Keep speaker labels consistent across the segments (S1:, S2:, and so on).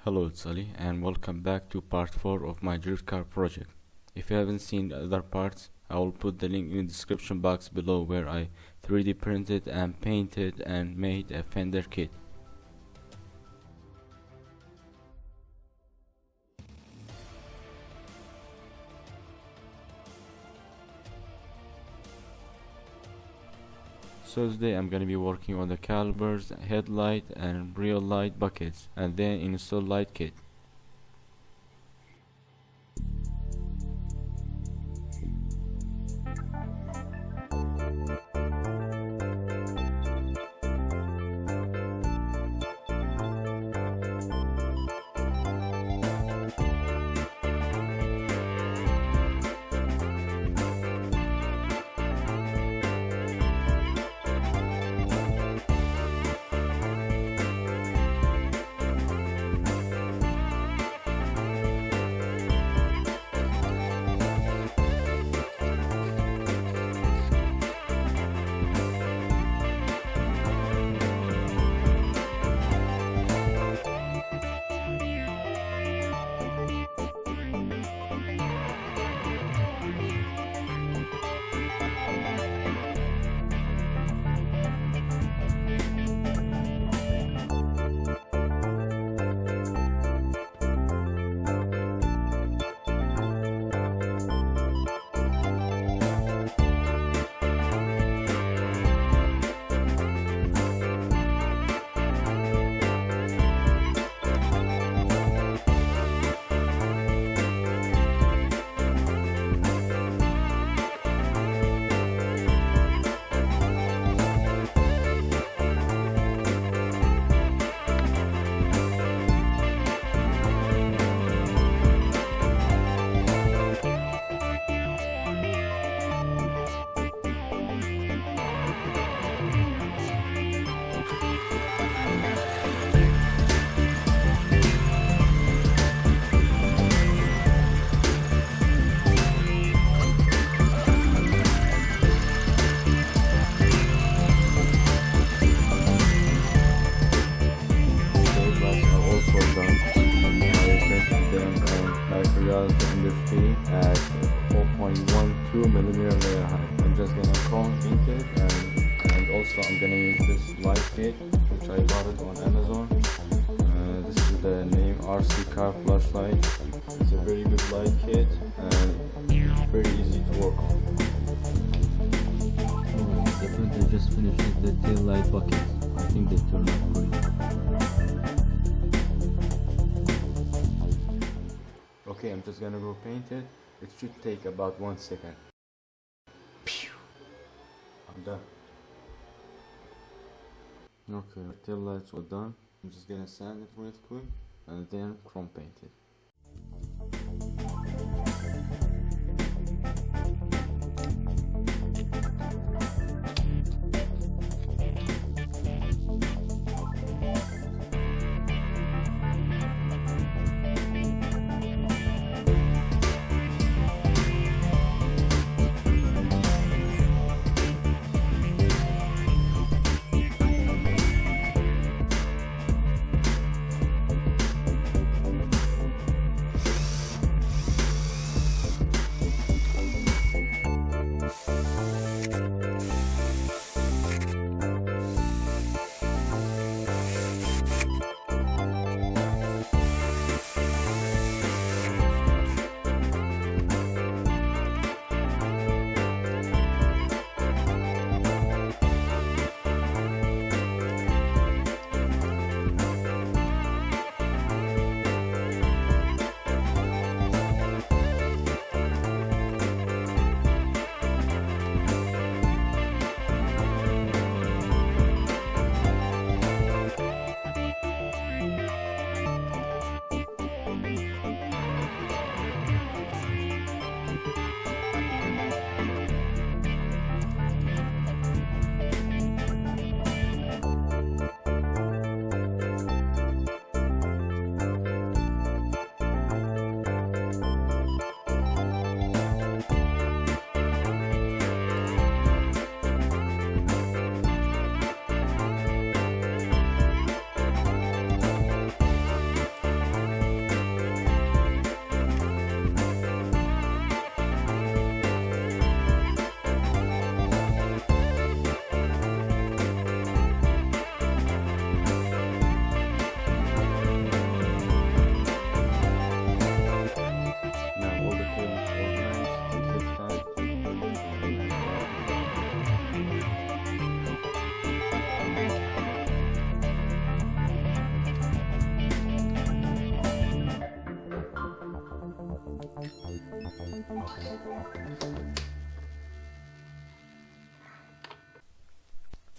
S1: Hello, it's Ali, and welcome back to part 4 of my drift car project. If you haven't seen the other parts, I will put the link in the description box below where I 3D printed and painted and made a fender kit. So today I'm gonna be working on the calipers, headlight and real light buckets, and then install light kit. Industry at 4.12 millimeter layer height. I'm just gonna chrome paint it, and also I'm gonna use this light kit which I bought it on Amazon. This is the name RC car flashlight. It's a very good light kit and very easy to work on.
S2: Alright, definitely just finished the tail light buckets. I think they turned out great.
S1: Okay, I'm just gonna go paint it. It should take about 1 second. I'm done. Okay, tail lights were done. I'm just gonna sand it real quick and then chrome paint it.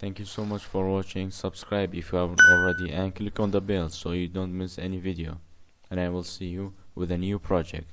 S1: Thank you so much for watching. Subscribe if you haven't already and click on the bell so you don't miss any video. And I will see you with a new project.